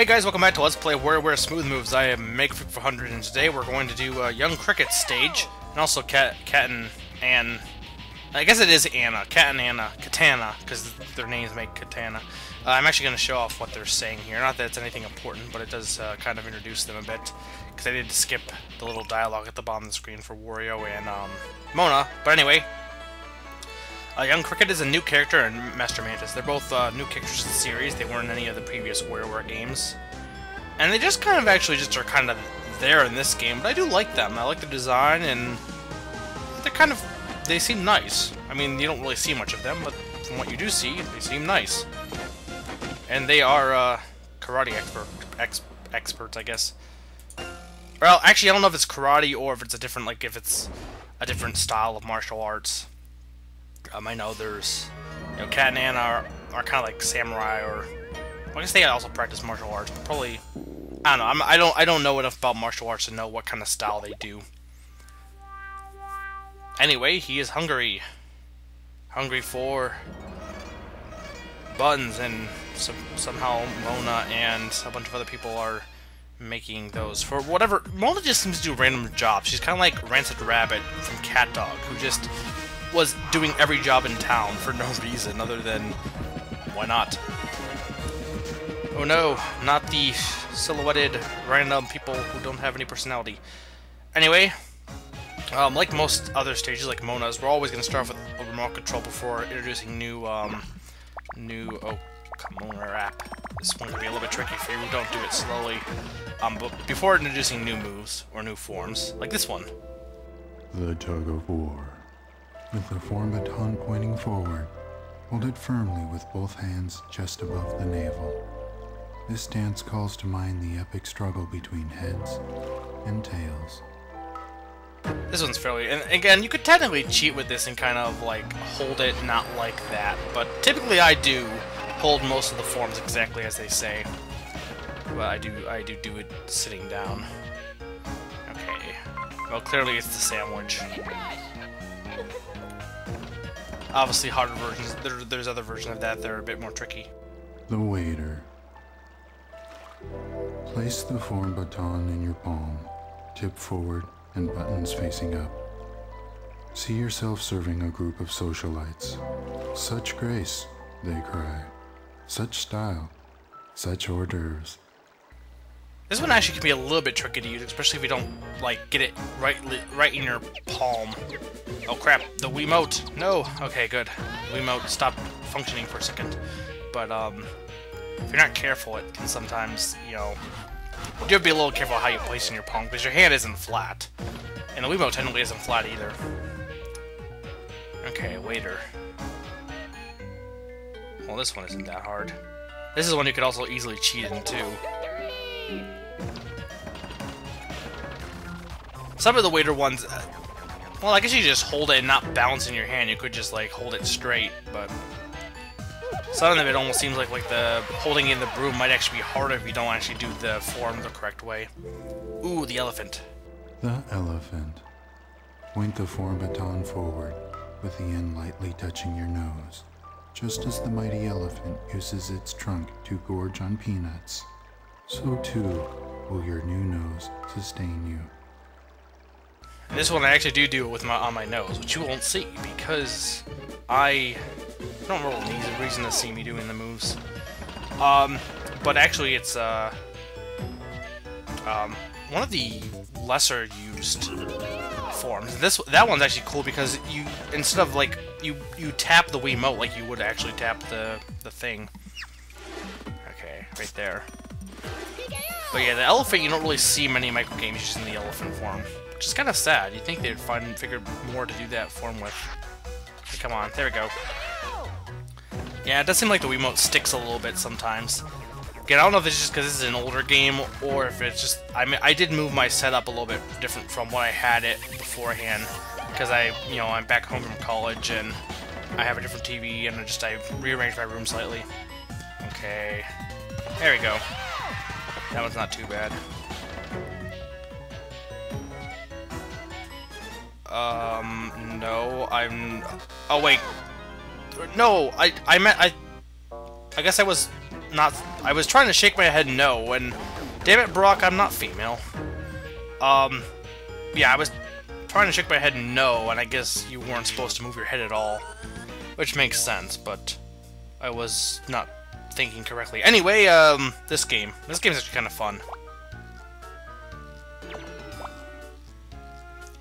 Hey guys, welcome back to Let's Play WarioWare Smooth Moves. I am Meg400 and today we're going to do a Young Cricket stage, and also Cat and Ann. I guess it is Anna. Cat and Anna. Katana, because their names make Katana. I'm actually going to show off what they're saying here. Not that it's anything important, but it does kind of introduce them a bit, because I did skip the little dialogue at the bottom of the screen for Wario and Mona. But anyway, Young Cricket is a new character, and Master Mantis. They're both new characters in the series. They weren't in any of the previous WarioWare games. And they just kind of actually just are kind of there in this game, but I do like them. I like the design, and they're kind of, they seem nice. I mean, you don't really see much of them, but from what you do see, they seem nice. And they are karate experts, I guess. Well, actually, I don't know if it's karate or if it's a different, like, if it's a different style of martial arts. I know there's, you know, Cat and Anna are kind of like samurai, or well, I guess they also practice martial arts, but probably, I don't know. I don't know enough about martial arts to know what kind of style they do. Anyway, he is hungry for buttons, and somehow Mona and a bunch of other people are making those for whatever. Mona just seems to do random jobs. She's kind of like Rancid Rabbit from Cat Dog, who just was doing every job in town for no reason other than why not. Oh no, not the silhouetted random people who don't have any personality. Anyway, like most other stages like Mona's, we're always going to start off with a remote control before introducing new oh come on, app. This one can be a little bit tricky for you. Don't do it slowly. But before introducing new moves or new forms, like this one. The Tug-of-War. With the form baton pointing forward, hold it firmly with both hands just above the navel. This dance calls to mind the epic struggle between heads and tails. This one's fairly, and again, you could technically cheat with this and kind of like hold it not like that, but typically I do hold most of the forms exactly as they say. But I do it sitting down. Okay. Well, clearly it's the sandwich. Obviously, harder versions. There's other versions of that that are a bit more tricky. The waiter. Place the form baton in your palm, tip forward, and buttons facing up. See yourself serving a group of socialites. Such grace, they cry. Such style. Such hors d'oeuvres. This one actually can be a little bit tricky to use, especially if you don't like get it right in your palm. Oh crap, the Wiimote! No! Okay, good. The Wiimote stopped functioning for a second. But, if you're not careful, it can sometimes, you know, you have to be a little careful how you place in your palm, because your hand isn't flat. And the Wiimote technically isn't flat either. Okay, waiter. Well, this one isn't that hard. This is one you could also easily cheat into. Some of the waiter ones, well, I guess you just hold it and not balance in your hand. You could just, like, hold it straight, but some of them it almost seems like the holding in the broom might actually be harder if you don't actually do the form the correct way. Ooh, the elephant. The elephant. Point the form baton forward, with the end lightly touching your nose, just as the mighty elephant uses its trunk to gorge on peanuts. So too will your new nose sustain you. This one I actually do it with on my nose, which you won't see because I don't really need a reason to see me doing the moves. But actually it's one of the lesser used forms. That one's actually cool because you, instead of like you tap the Wiimote like you would actually tap the thing. Okay, right there. But yeah, the elephant, you don't really see many micro games using the elephant form, which is kind of sad. You'd think they'd figure more to do that form with. Okay, come on, there we go. Yeah, it does seem like the Wiimote sticks a little bit sometimes. Again, I don't know if it's just because this is an older game, or if it's just, I did move my setup a little bit different from what I had it beforehand, because I'm back home from college, and I have a different TV, and I rearranged my room slightly. Okay, there we go. That one's not too bad. No, oh wait. No, I guess I was not... I was trying to shake my head no, and... Damn it, Brock, I'm not female. Yeah, I was trying to shake my head no, and I guess you weren't supposed to move your head at all. Which makes sense, but... I was not thinking correctly. Anyway, this game's actually kind of fun.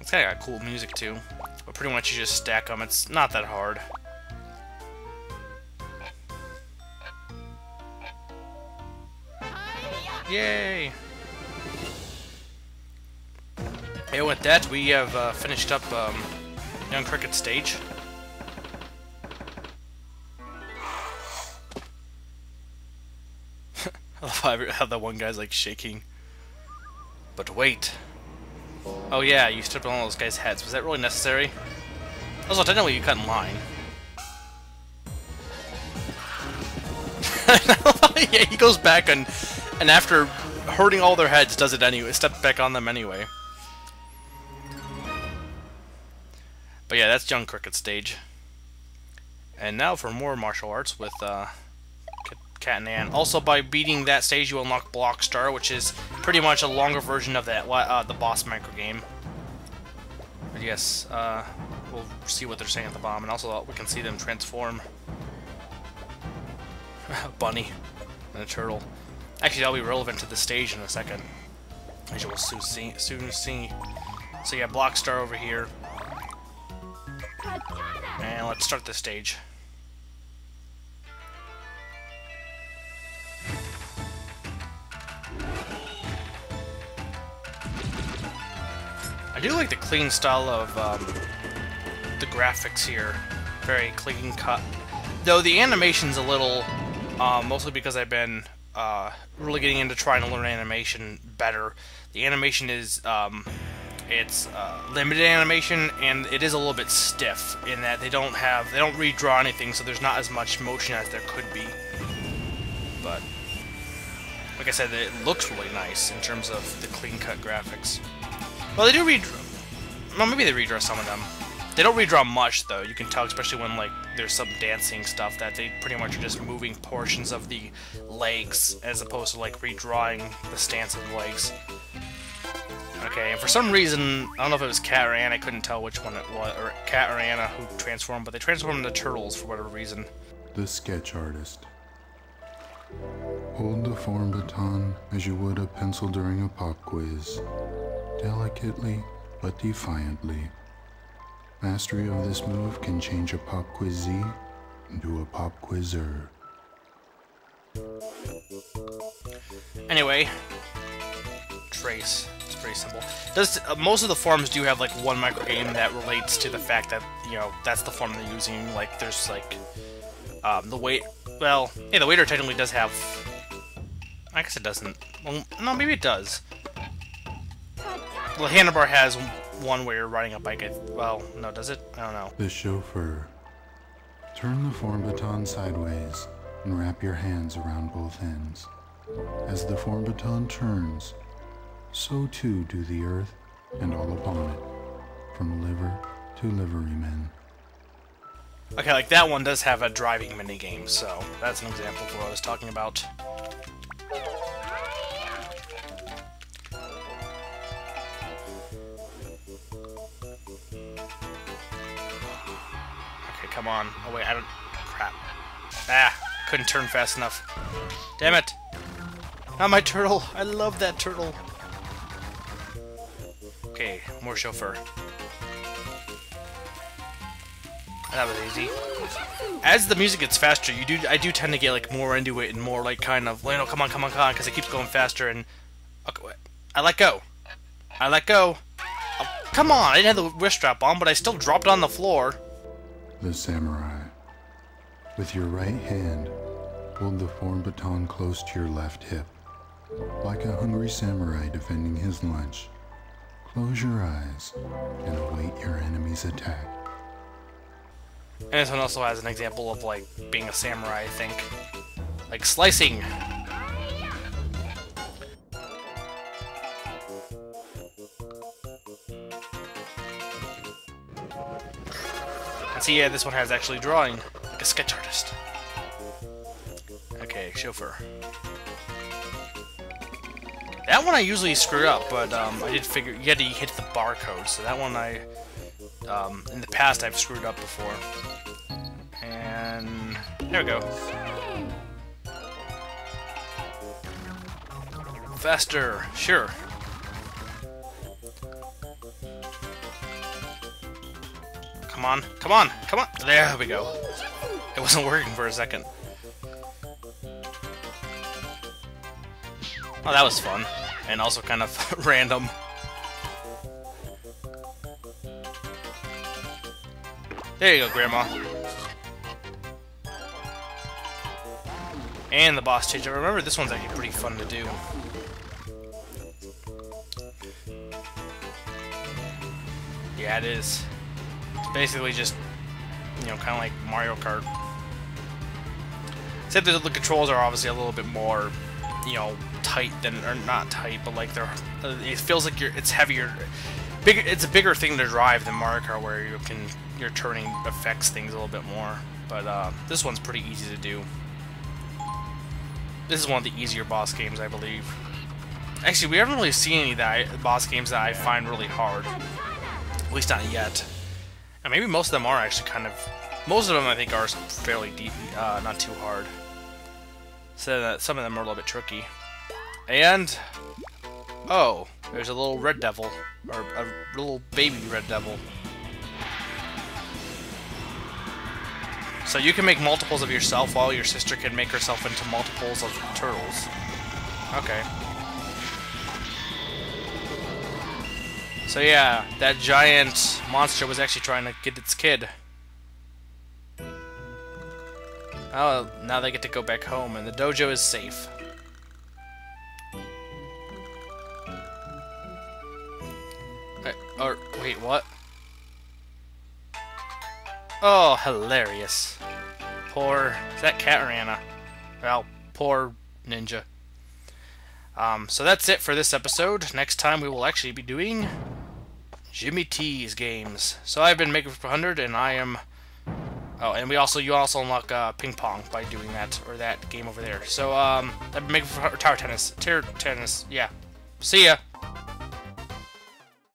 It's kind of got cool music, too. But pretty much you just stack them. It's not that hard. Yay! And with that, we have finished up Young Cricket stage. I love how that one guy's like shaking. But wait. Oh yeah, you stepped on all those guys' heads. Was that really necessary? Also, technically you cut in line. Yeah, he goes back and after hurting all their heads, does it anyway. Steps back on them anyway. But yeah, that's Young Cricket stage. And now for more martial arts with Cat and Ann. Also, by beating that stage, you unlock Block Star, which is pretty much a longer version of that the boss micro game. But yes, we'll see what they're saying at the bottom, and also we can see them transform. A bunny and a turtle. Actually, that'll be relevant to the stage in a second, as you will soon see. So yeah, Block Star over here, and let's start the stage. I do like the clean style of the graphics here. Very clean cut. Though the animation's a little, mostly because I've been really getting into trying to learn animation better. The animation is, it's limited animation, and it is a little bit stiff in that they don't redraw anything, so there's not as much motion as there could be. But like I said, it looks really nice in terms of the clean-cut graphics. Well, they do redraw. Well, maybe they redraw some of them. They don't redraw much, though. You can tell, especially when like there's some dancing stuff, that they pretty much are just moving portions of the legs as opposed to like redrawing the stance of the legs. Okay, and for some reason, I don't know if it was Cat or Anna, I couldn't tell which one it was, or Cat or Anna who transformed, but they transformed into turtles for whatever reason. The sketch artist. Hold the form baton as you would a pencil during a pop quiz. Delicately, but defiantly. Mastery of this move can change a pop quizzee into a pop quizzer. Anyway, trace. It's pretty simple. Most of the forms do have like one micro game that relates to the fact that, you know, that's the form they're using. Like there's like the weight. Well, yeah, the waiter technically does have. I guess it doesn't. Well, no, maybe it does. Well, handlebar has one where you're riding a bike. Well, no, does it? I don't know. The chauffeur. Turn the form baton sideways and wrap your hands around both ends. As the form baton turns, so too do the earth and all upon it, from liver to liveryman. Okay, like that one does have a driving minigame, so that's an example of what I was talking about. Okay, come on. Oh wait, I don't... Crap. Ah, couldn't turn fast enough. Damn it! Not my turtle! I love that turtle! Okay, more chauffeur. That was easy. As the music gets faster, I do tend to get like more into it and more like kind of, you know, come on, because it keeps going faster and okay, I let go. Oh, come on! I didn't have the wrist strap on, but I still dropped on the floor. The samurai. With your right hand, hold the form baton close to your left hip, like a hungry samurai defending his lunch. Close your eyes and await your enemy's attack. And this one also has an example of, like, being a samurai, I think. Like, slicing! And see, yeah, this one has actually drawing, like a sketch artist. Okay, Chauffeur. That one I usually screw up, but I did figure you had to hit the barcode, so that one I, in the past I've screwed up before. And there we go. Faster, sure. Come on, come on, come on! There we go. It wasn't working for a second. Oh, that was fun. And also kind of random. There you go, Grandma. And the boss change. I remember this one's actually pretty fun to do. Yeah, it is. It's basically just, you know, kind of like Mario Kart. Except that the controls are obviously a little bit more, you know, tight than, or not tight, but like they're, it feels like it's heavier, bigger. It's a bigger thing to drive than Mario Kart, where your turning affects things a little bit more. But this one's pretty easy to do. This is one of the easier boss games, I believe. Actually, we haven't really seen any that boss games that I find really hard. At least not yet. And maybe most of them are actually kind of... Most of them, I think, are fairly deep, not too hard. So that some of them are a little bit tricky. And... oh, there's a little red devil. Or a little baby red devil. So you can make multiples of yourself, while your sister can make herself into multiples of turtles. Okay. So yeah, that giant monster was actually trying to get its kid. Oh, now they get to go back home, and the dojo is safe. Or, wait, what? Oh, hilarious. Poor... is that Cat or Anna? Well, poor ninja. So that's it for this episode. Next time we will actually be doing Jimmy T's games. So I've been Maker for 100, and I am... oh, and you also unlock ping pong by doing that, or that game over there. So I've been Maker for tower tennis, yeah. See ya.